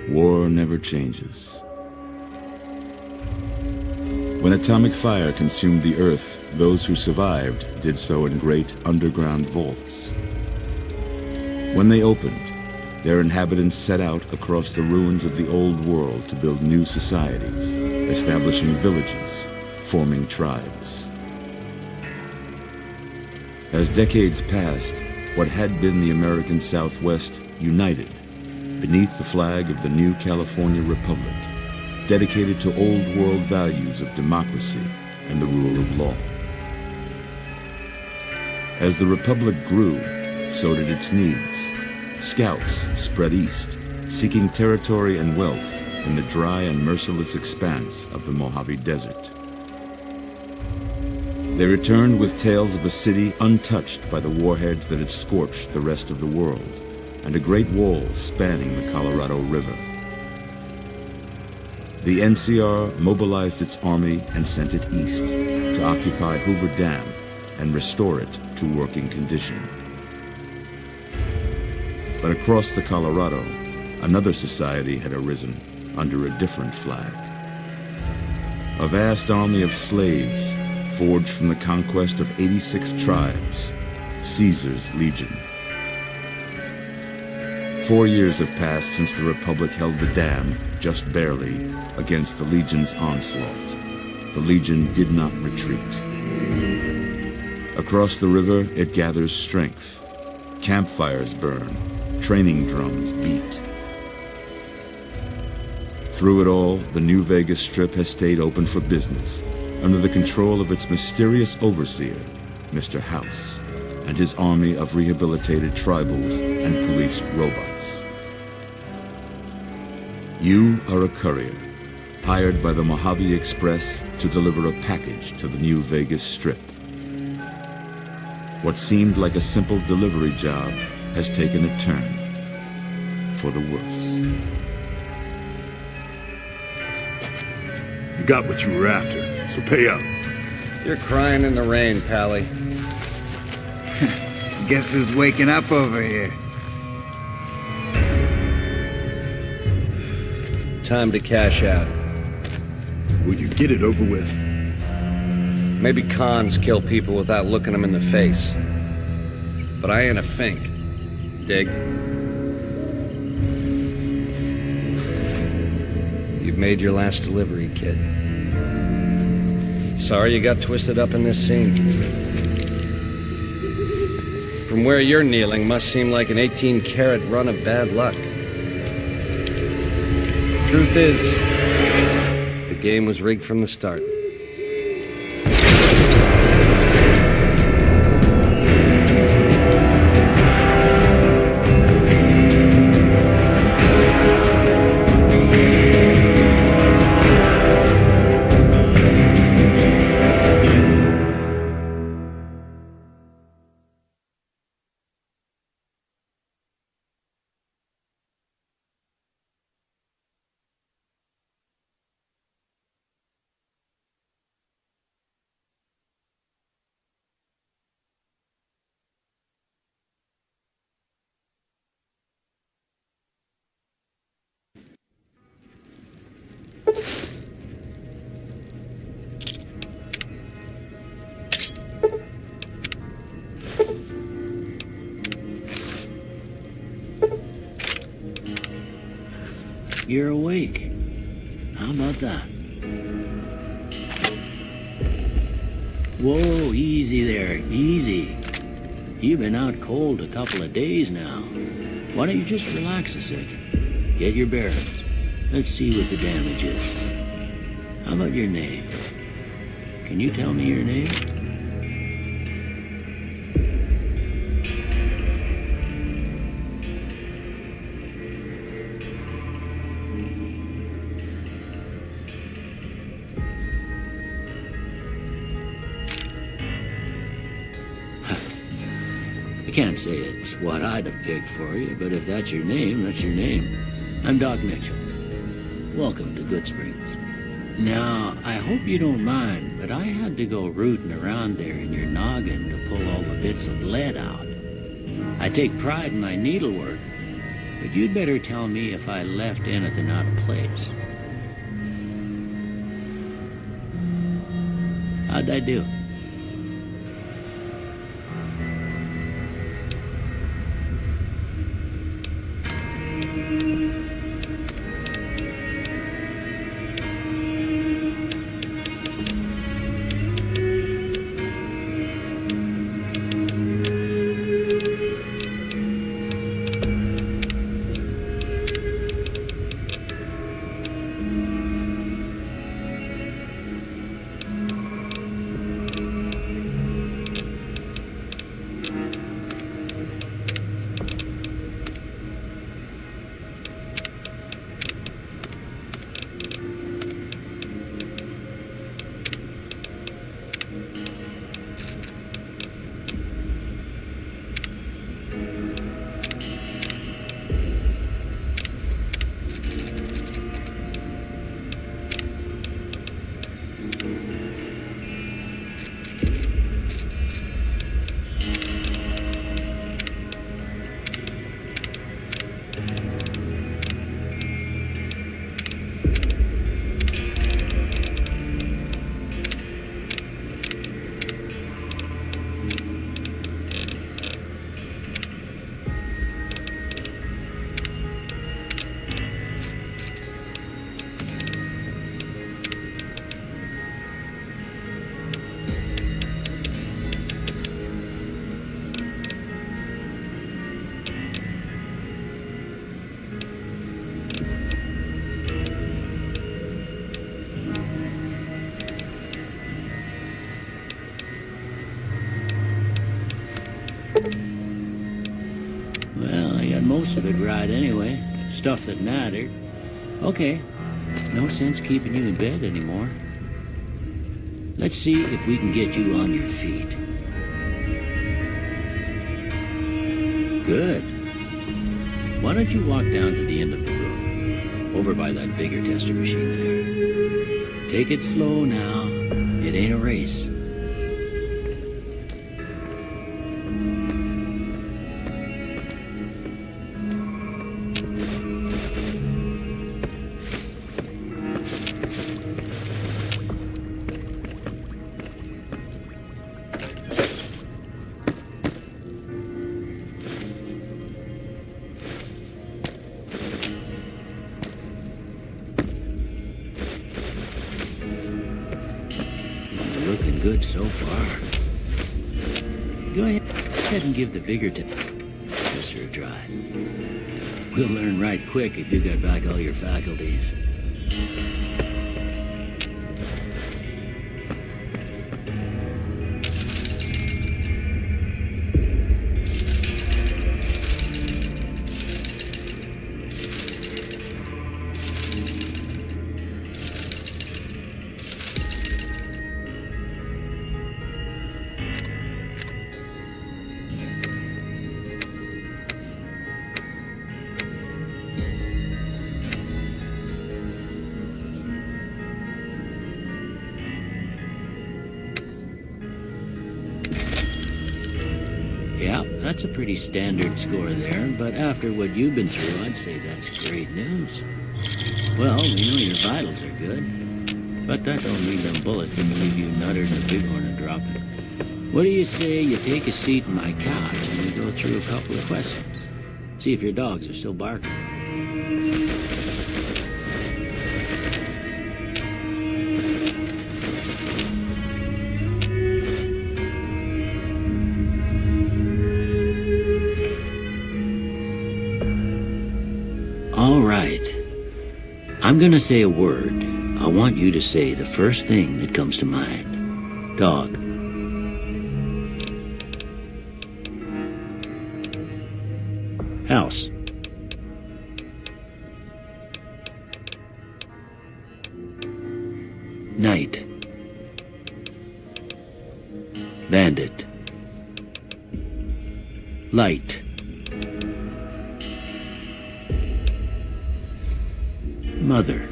War never changes. When atomic fire consumed the Earth, those who survived did so in great underground vaults. When they opened, their inhabitants set out across the ruins of the old world to build new societies, establishing villages, forming tribes. As decades passed, what had been the American Southwest united beneath the flag of the new California Republic, dedicated to old world values of democracy and the rule of law. As the Republic grew, so did its needs. Scouts spread east, seeking territory and wealth in the dry and merciless expanse of the Mojave Desert. They returned with tales of a city untouched by the warheads that had scorched the rest of the world, and a great wall spanning the Colorado River. The NCR mobilized its army and sent it east to occupy Hoover Dam and restore it to working condition. But across the Colorado, another society had arisen under a different flag. A vast army of slaves forged from the conquest of 86 tribes, Caesar's Legion. 4 years have passed since the Republic held the dam, just barely, against the Legion's onslaught. The Legion did not retreat. Across the river, it gathers strength. Campfires burn, training drums beat. Through it all, the New Vegas Strip has stayed open for business, under the control of its mysterious overseer, Mr. House, and his army of rehabilitated tribals and police robots. You are a courier, hired by the Mojave Express to deliver a package to the New Vegas Strip. What seemed like a simple delivery job has taken a turn for the worse. You got what you were after, so pay up. You're crying in the rain, Pally. Guess who's waking up over here? Time to cash out. Will you get it over with? Maybe Khans kill people without looking them in the face. But I ain't a fink. Dig? You've made your last delivery, kid. Sorry you got twisted up in this scene. From where you're kneeling must seem like an 18-carat run of bad luck. Truth is, the game was rigged from the start. You're awake. How about that? Whoa, easy there, easy. You've been out cold a couple of days now. Why don't you just relax a second? Get your bearings. Let's see what the damage is. How about your name? Can you tell me your name? I can't say it's what I'd have picked for you, but if that's your name, that's your name. I'm Doc Mitchell. Welcome to Good Springs. Now, I hope you don't mind, but I had to go rooting around there in your noggin to pull all the bits of lead out. I take pride in my needlework, But you'd better tell me if I left anything out of place. How'd I do? Well, I got most of it right anyway. Stuff that mattered. Okay. No sense keeping you in bed anymore. Let's see if we can get you on your feet. Good. Why don't you walk down to the end of the room, over by that vigor tester machine there. Take it slow now. It ain't a race. Good so far. Go ahead and give the vigor tester a try. We'll learn right quick if you got back all your faculties. Yeah, that's a pretty standard score there, but after what you've been through, I'd say that's great news. Well, we know your vitals are good, but that don't mean them bullets didn't leave you nuttered in a bighorn and drop it. What do you say you take a seat in my couch and we go through a couple of questions? See if your dogs are still barking. All right. I'm gonna say a word. I want you to say the first thing that comes to mind. Dog. House. Night. Bandit. Light. Mother.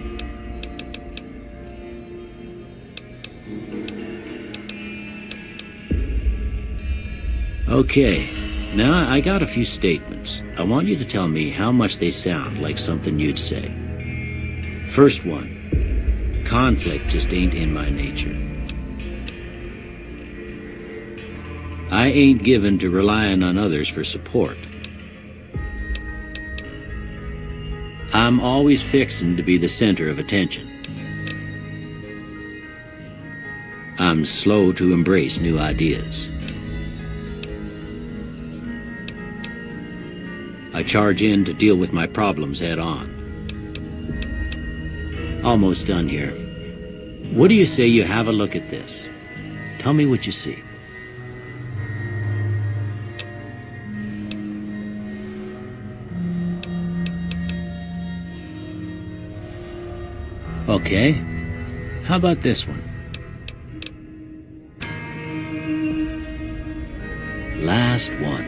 Okay, Now, I got a few statements. I want you to tell me how much they sound like something you'd say. First one, conflict just ain't in my nature. I ain't given to relying on others for support. I'm always fixin' to be the center of attention. I'm slow to embrace new ideas. I charge in to deal with my problems head on. Almost done here. What do you say you have a look at this? Tell me what you see. Okay. How about this one? Last one.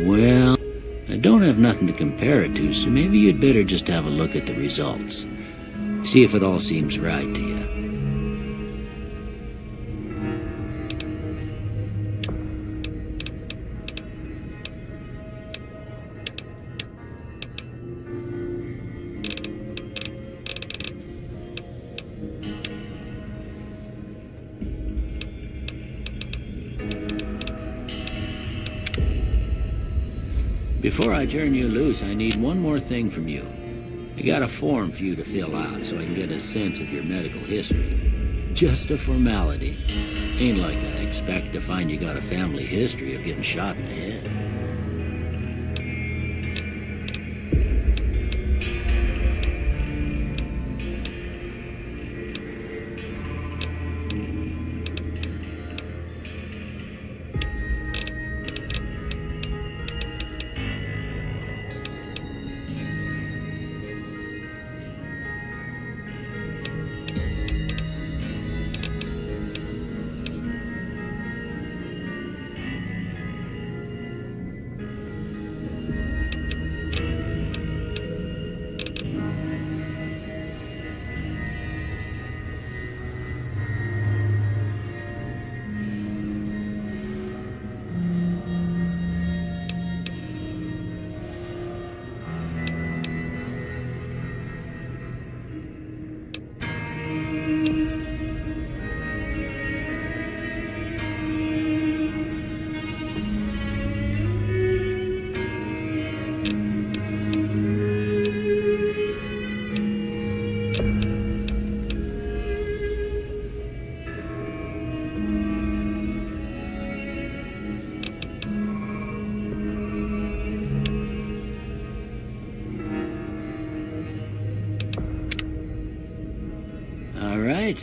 Well, I don't have nothing to compare it to, so maybe you'd better just have a look at the results. See if it all seems right to you. Before I turn you loose, I need one more thing from you. I got a form for you to fill out so I can get a sense of your medical history. Just a formality. Ain't like I expect to find you got a family history of getting shot in the head.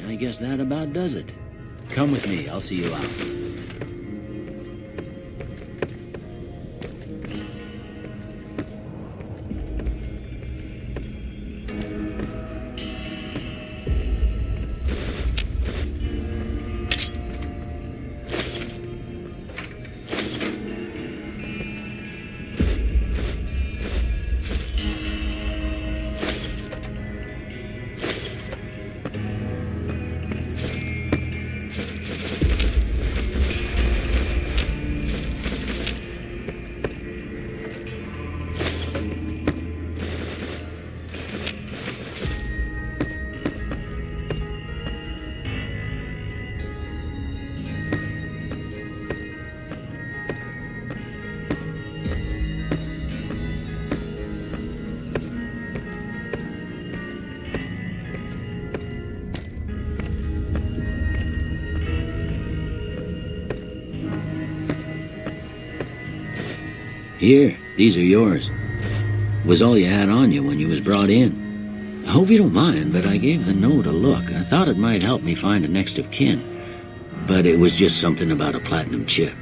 I guess that about does it. Come with me, I'll see you out. Here, these are yours. Was all you had on you when you was brought in. I hope you don't mind, but I gave the note a look. I thought it might help me find a next of kin. But it was just something about a platinum chip.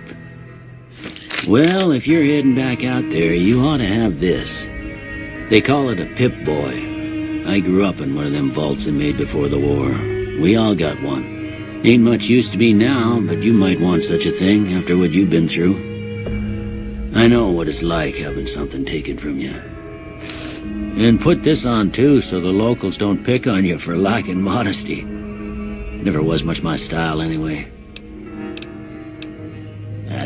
Well, if you're heading back out there, you ought to have this. They call it a Pip-Boy. I grew up in one of them vaults they made before the war. We all got one. Ain't much use to be now, but you might want such a thing after what you've been through. I know what it's like having something taken from you. And put this on too, so the locals don't pick on you for lacking modesty. Never was much my style anyway.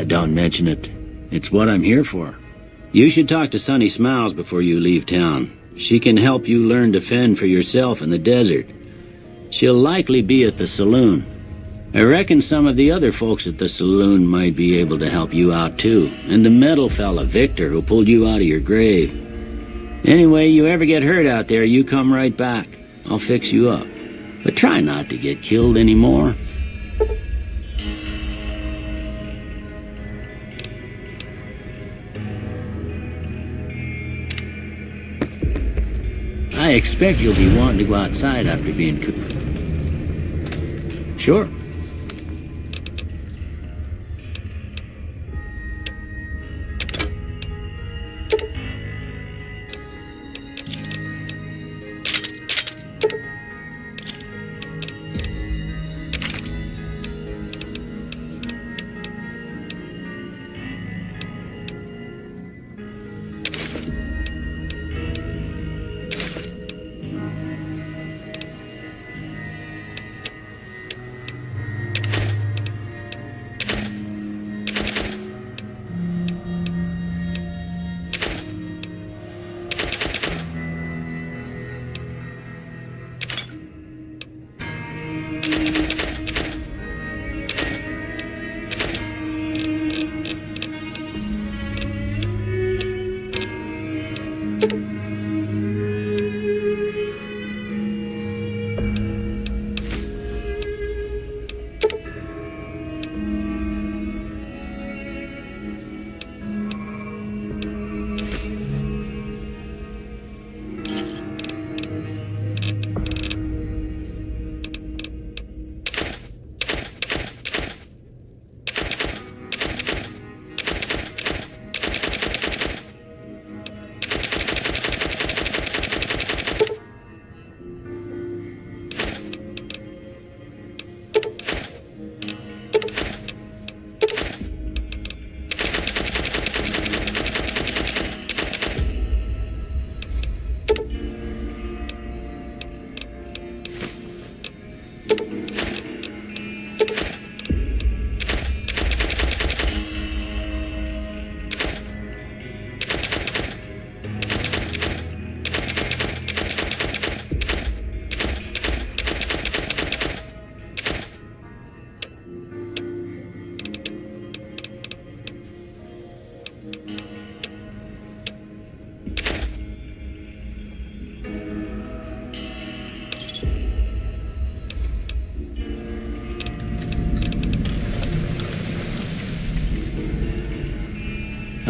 Don't mention it. It's what I'm here for. You should talk to Sunny Smiles before you leave town. She can help you learn to fend for yourself in the desert. She'll likely be at the saloon. I reckon some of the other folks at the saloon might be able to help you out too. And the metal fella, Victor, who pulled you out of your grave. Anyway, you ever get hurt out there, you come right back. I'll fix you up. But try not to get killed anymore. I expect you'll be wanting to go outside after being cooked. Sure.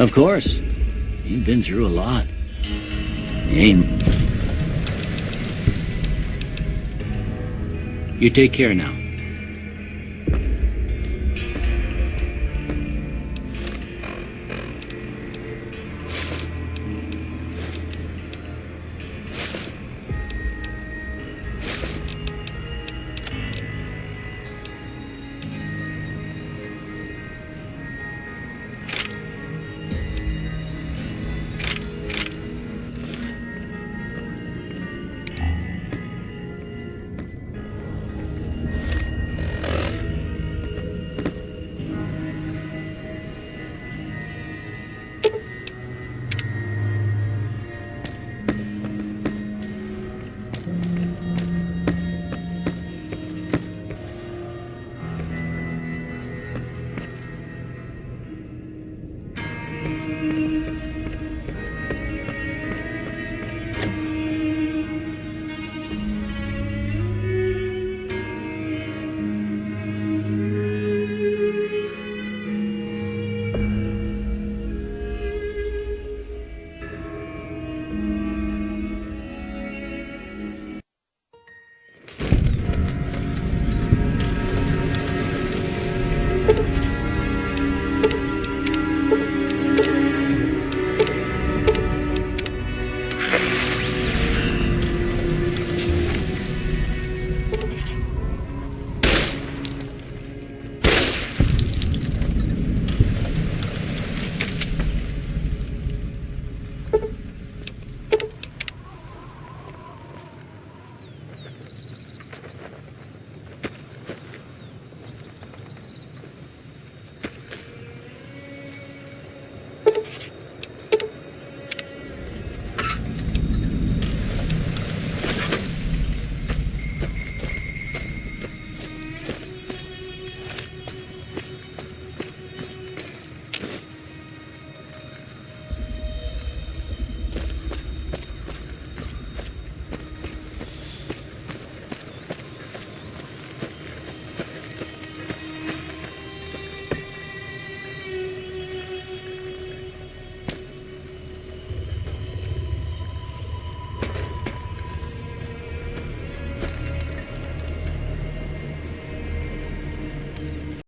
Of course. You've been through a lot. You take care now.